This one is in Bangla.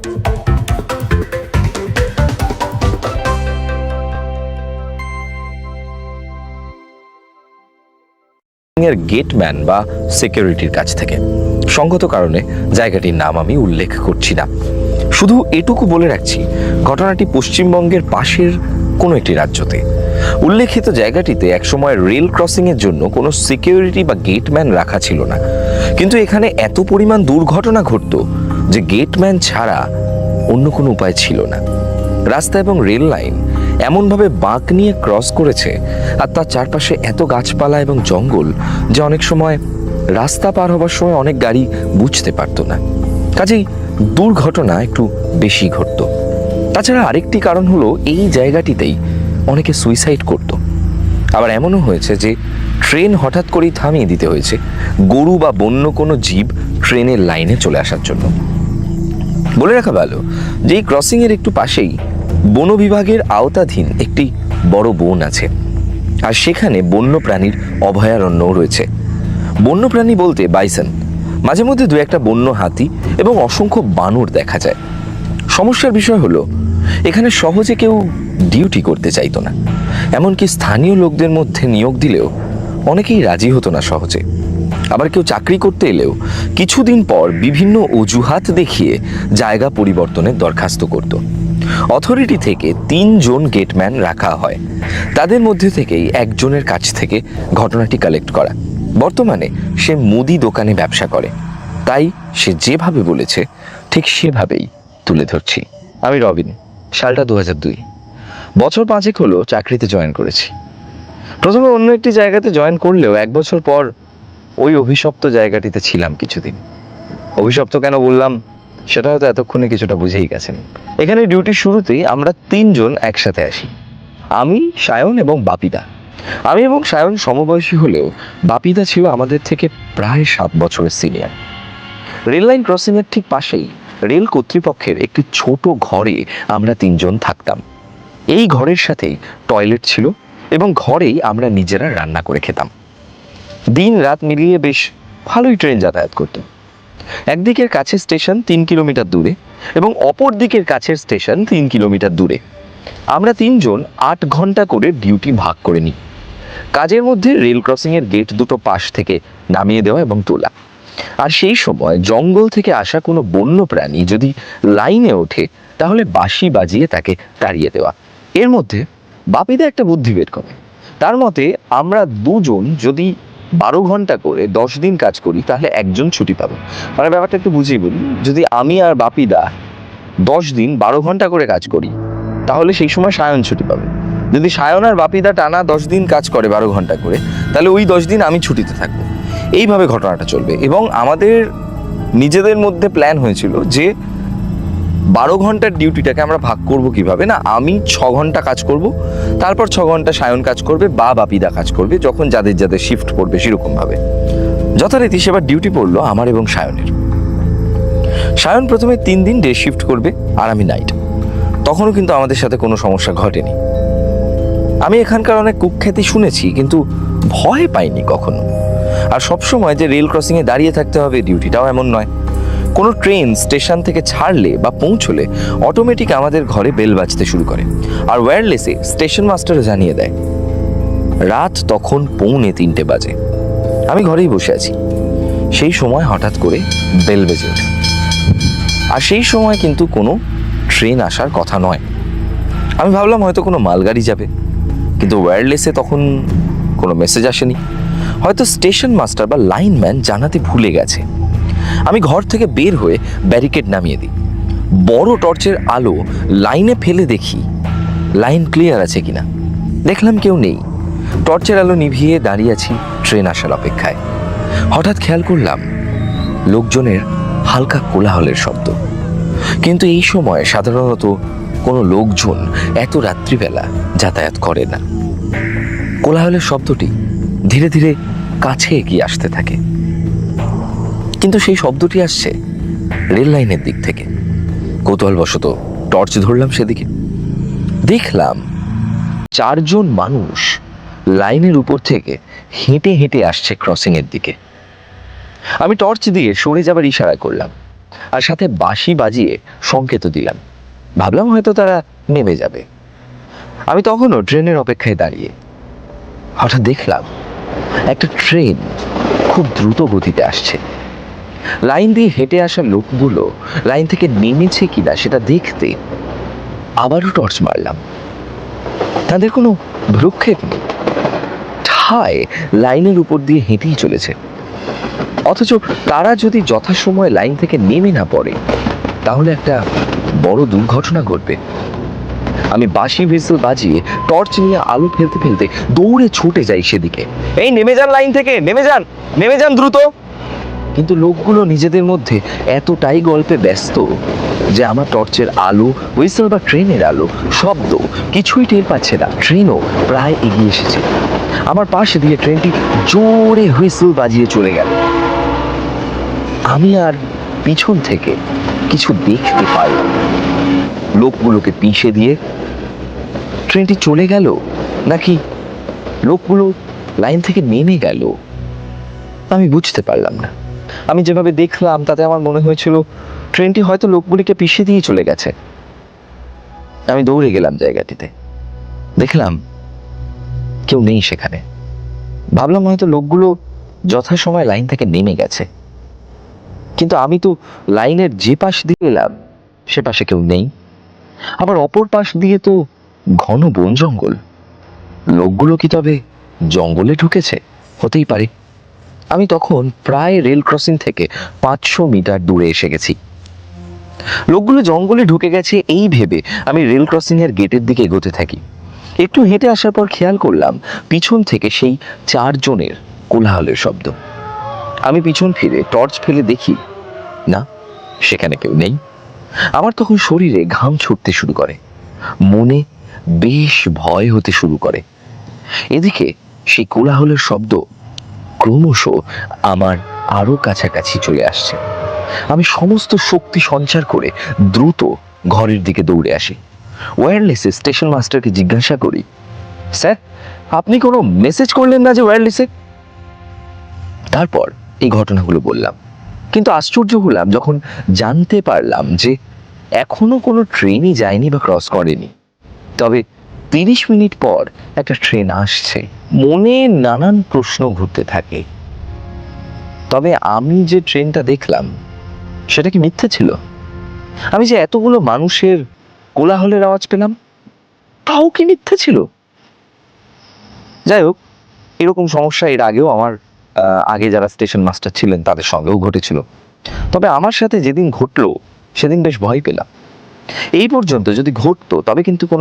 এর গেটম্যান বা সিকিউরিটির কাছ থেকে। সঙ্গত কারণে জায়গাটির নাম আমি উল্লেখ করছি না, শুধু এটুকু বলে রাখছি ঘটনাটি পশ্চিমবঙ্গের পাশের কোনো একটি রাজ্যতে। উল্লেখিত জায়গাটিতে একসময় রেল ক্রসিং এর জন্য কোনো সিকিউরিটি বা গেটম্যান রাখা ছিল না, কিন্তু এখানে এত পরিমাণ দুর্ঘটনা ঘটত যে গেটম্যান ছাড়া অন্য কোনো উপায় ছিল না। রাস্তা এবং রেল লাইন এমনভাবে বাঁক নিয়ে ক্রস করেছে আর তার চারপাশে এত গাছপালা এবং জঙ্গল যে অনেক সময় রাস্তা পার হবার সময় অনেক গাড়ি বুঝতে পারতো না, কাজেই দুর্ঘটনা একটু বেশি ঘটত। তাছাড়া আরেকটি কারণ হলো এই জায়গাটিতেই অনেকে সুইসাইড করত। আবার এমনও হয়েছে যে ট্রেন হঠাৎ করেই থামিয়ে দিতে হয়েছে গরু বা বন্য কোনো জীব ট্রেনের লাইনে চলে আসার জন্য। বলে রাখা ভালো যে এই ক্রসিং এর একটু পাশেই বন বিভাগের আওতাধীন একটি বড় বন আছে, আর সেখানে বন্য প্রাণীর অভয়ারণ্যও রয়েছে। বন্য প্রাণী বলতে বাইসন, মাঝে মধ্যে দু একটা বন্য হাতি এবং অসংখ্য বানর দেখা যায়। সমস্যার বিষয় হলো এখানে সহজে কেউ ডিউটি করতে চাইতো না, এমনকি স্থানীয় লোকদের মধ্যে নিয়োগ দিলেও অনেকেই রাজি হতো না সহজে। আবার কেউ চাকরি করতে এলেও কিছুদিন পর বিভিন্ন অজুহাত দেখিয়ে জায়গা পরিবর্তনের দরখাস্ত করত। অথরিটি থেকে 3 জন গেটম্যান রাখা হয়, তাদের মধ্যে থেকেই একজনের কাছ থেকে ঘটনাটি কালেক্ট করা। বর্তমানে সে মুদি দোকানে ব্যবসা করে, তাই সে যেভাবে বলেছে ঠিক সেভাবেই তুলে ধরছি। আমি রবিন, সালটা 2002, বছর 5 হলো চাকরিতে জয়েন করেছি। প্রথমে অন্য একটি জায়গাতে জয়েন করলেও 1 বছর পর ওই অভিশপ্ত জায়গাটিতে ছিলাম কিছুদিন। অভিশপ্ত কেন বললাম সেটা হয়তো এতক্ষণে কিছুটা বুঝেই গেছেন। এখানে ডিউটির শুরুতেই আমরা 3 জন একসাথে আসি, আমি, সায়ন এবং বাপিদা। আমি এবং সায়ন সমবয়সী হলেও বাপিদা ছিল আমাদের থেকে প্রায় 7 বছরের সিনিয়র। রেল লাইন ক্রসিং এর ঠিক পাশেই রেল কর্তৃপক্ষের একটি ছোট ঘরে আমরা 3 জন থাকতাম। এই ঘরের সাথেই টয়লেট ছিল এবং ঘরেই আমরা নিজেরা রান্না করে খেতাম। দিন রাত মিলিয়ে বেশ ভালোই ট্রেন যাতায়াত করত। একদিকের কাছের স্টেশন 3 কিলোমিটার দূরে এবং অপর দিকের কাছের স্টেশন 3 কিলোমিটার দূরে। আমরা 3 জন 8 ঘন্টা করে ডিউটি ভাগ করে নিই। কাজের মধ্যে রেল ক্রসিং এর গেট দুটো পাশ থেকে নামিয়ে দেওয়া এবং তোলা। আর সেই সময় জঙ্গল থেকে আসা কোনো বন্য প্রাণী যদি লাইনে ওঠে তাহলে বাঁশি বাজিয়ে তাকে তাড়িয়ে দেওয়া। এর মধ্যে বাপিদা একটা বুদ্ধি বের করে। তার মতে আমরা 2 জন যদি 12 ঘন্টা করে 10 দিন কাজ করি তাহলে একজন ছুটি পাবে। মানে ব্যাপারটা একটু বুঝিয়ে বলি, যদি আমি আর বাপিদা 10 দিন 12 ঘন্টা করে কাজ করি তাহলে সেই সময় সায়ন ছুটি পাবে। যদি সায়ন আর বাপিদা টানা 10 দিন কাজ করে 12 ঘন্টা করে তাহলে ওই 10 দিন আমি ছুটিতে থাকবো। এইভাবে ঘটনাটা চলবে এবং আমাদের নিজেদের মধ্যে প্ল্যান হয়েছিল যে 12 ঘন্টার ডিউটিটাকে আমরা ভাগ করব কিভাবে, না আমি 6 ঘন্টা কাজ করব, তারপর 6 ঘন্টা সায়ন কাজ করবে বা বাপিদা কাজ করবে, যখন যাদের যাদের শিফট পড়বে সেরকম ভাবে। যথারীতি সেবার ডিউটি পড়লো আমার এবং সায়নের। সায়ন প্রথমে 3 দিন ডে শিফট করবে আর আমি নাইট। তখনও কিন্তু আমাদের সাথে কোনো সমস্যা ঘটেনি। আমি এখানকার অনেক কুখ্যাতি শুনেছি কিন্তু ভয় পাইনি কখনো। আর সবসময় যে রেল ক্রসিংয়ে দাঁড়িয়ে থাকতে হবে ডিউটিটাও এমন নয়। কোনো ট্রেন স্টেশন থেকে ছাড়লে বা পৌঁছলে অটোমেটিক আমাদের ঘরে বেল বাজতে শুরু করে, আর ওয়্যারলেসে স্টেশন মাস্টারও জানিয়ে দেয়। রাত তখন 2:45 বাজে। আমি ঘরেই বসে আছি, সেই সময় হঠাৎ করে বেল বেজে ওঠে। আর সেই সময় কিন্তু কোনো ট্রেন আসার কথা নয়। আমি ভাবলাম হয়তো কোনো মালগাড়ি যাবে, কিন্তু ওয়্যারলেসে তখন কোনো মেসেজ আসেনি। হয়তো স্টেশন মাস্টার বা লাইনম্যান জানাতে ভুলে গেছে। আমি ঘর থেকে বের হয়ে ব্যারিকেড নামিয়ে দিই। বড় টর্চের আলো লাইনে ফেলে দেখি লাইন ক্লিয়ার আছে কিনা। দেখলাম কেউ নেই। টর্চের আলো নিভিয়ে দাঁড়িয়ে আছি ট্রেন আসার অপেক্ষায়। হঠাৎ খেয়াল করলাম লোকজনের হালকা কোলাহলের শব্দ, কিন্তু এই সময় সাধারণত কোনো লোকজন এত রাত্রিবেলা যাতায়াত করে না। কোলাহলের শব্দটি ধীরে ধীরে কাছে এগিয়ে আসতে থাকে, কিন্তু সেই শব্দটি আসছে রেল লাইনের দিক থেকে। কৌতূহলবশত টর্চ ধরলাম সেদিকে। দেখলাম 4 জন মানুষ লাইনের উপর থেকে হেঁটে হেঁটে আসছে ক্রসিং এর দিকে। আমি টর্চ দিয়ে সরে যাবার ইশারা করলাম, আর সাথে বাঁশি বাজিয়ে সংকেত দিলাম। ভাবলাম হয়তো তারা নেমে যাবে। আমি তখনও ট্রেনের অপেক্ষায় দাঁড়িয়ে। হঠাৎ দেখলাম একটা ট্রেন খুব দ্রুত গতিতে আসছে। লাইন দিয়ে হেঁটে আসা লোকগুলো লাইন থেকে নেমেছে কিনা সেটা দেখতে আবারও টর্চ মারলাম। তাদের কোনো ভ্রুক্ষেপ নেই, ঠায় লাইনের উপর দিয়ে হেঁটেই চলেছে। অথচ তারা যদি যথাসময়ে লাইন থেকে নেমে না পড়ে তাহলে একটা বড় দুর্ঘটনা ঘটবে। আমি বাঁশি হুইসেল বাজিয়ে টর্চ নিয়ে আলো ফেলতে ফেলতে দৌড়ে ছুটে যাই সেদিকে। এই নেমে যান, লাইন থেকে নেমে যান, নেমে যান দ্রুত। কিন্তু লোকগুলো নিজেদের মধ্যে এতটাই গল্পে ব্যস্ত যে আমার টর্চের আলো, হুইসেল বা ট্রেনের আলো, শব্দ কিছুই টের পাচ্ছে না। ট্রেনও প্রায় এগিয়ে এসেছে। আমার পাশে দিয়ে ট্রেনটি জোরে হুইসেল বাজিয়ে চলে গেল। আমি আর পিছন থেকে কিছু দেখতে পারলাম। লোকগুলোকে পিষে দিয়ে ট্রেনটি চলে গেল, নাকি লোকগুলো লাইন থেকে নেমে গেল আমি বুঝতে পারলাম না। আমি যেভাবে দেখলাম তাতে আমার মনে হয়েছিল ট্রেনটি হয়তো লোকগুলিকে পিষে দিয়ে চলে গেছে। আমি দৌড়ে গেলাম জায়গাটিতে। দেখলাম কেউ নেই সেখানে। ভাবলাম হয়তো লোকগুলো যথাসময় লাইন থেকে নেমে গেছে। কিন্তু আমি তো লাইনের যে পাশ দিয়ে এলাম সে পাশে কেউ নেই। আবার অপর পাশ দিয়ে তো ঘন বন জঙ্গল। লোকগুলো কি তবে জঙ্গলে ঢুকেছে? হতেই পারে। আমি তখন প্রায় রেল ক্রসিং থেকে 500 মিটার দূরে এসে গেছি। লোকগুলো জঙ্গলে ঢুকে গেছে এই ভেবে আমি রেল ক্রসিং এর গেটের দিকে এগোতে থাকি। একটু হেঁটে আসার পর খেয়াল করলাম পিছন থেকে সেই 4 জনের কোলাহলের শব্দ। আমি পিছন ফিরে টর্চ ফেলে দেখি, না, সেখানে কেউ নেই। আমার তখন শরীরে ঘাম ছুটতে শুরু করে, মনে বেশ ভয় হতে শুরু করে। এদিকে সেই কোলাহলের শব্দ ক্রমশ আমার আরো কাছাকাছি চলে আসছে। আমি সমস্ত শক্তি সঞ্চার করে দ্রুত ঘরের দিকে দৌড়ে আসি। ওয়্যারলেসে স্টেশন মাস্টারকে জিজ্ঞাসা করি, স্যার, আপনি কোনো মেসেজ করলেন না যে ওয়্যারলেসে? তারপর এই ঘটনাগুলো বললাম। কিন্তু আশ্চর্য হলাম যখন জানতে পারলাম যে এখনো কোনো ট্রেনই যায়নি বা ক্রস করেনি। তবে 30 মিনিট পর একটা ট্রেন আসছে। মনে নানান প্রশ্ন ঘুরতে থাকে। তবে আমি যে ট্রেনটা দেখলাম সেটা কি মিথ্যে ছিল? আমি যে এতগুলো মানুষের কোলাহলের আওয়াজ পেলাম তাও কি মিথ্যে ছিল? যাই হোক, এরকম সমস্যা এর আগেও আমার আগে যারা স্টেশন মাস্টার ছিলেন তাদের সঙ্গেও ঘটেছিল। তবে আমার সাথে যেদিন ঘটলো সেদিন বেশ ভয় পেলাম। এই পর্যন্ত যদি ঘটতো তবে কিন্তু কোনো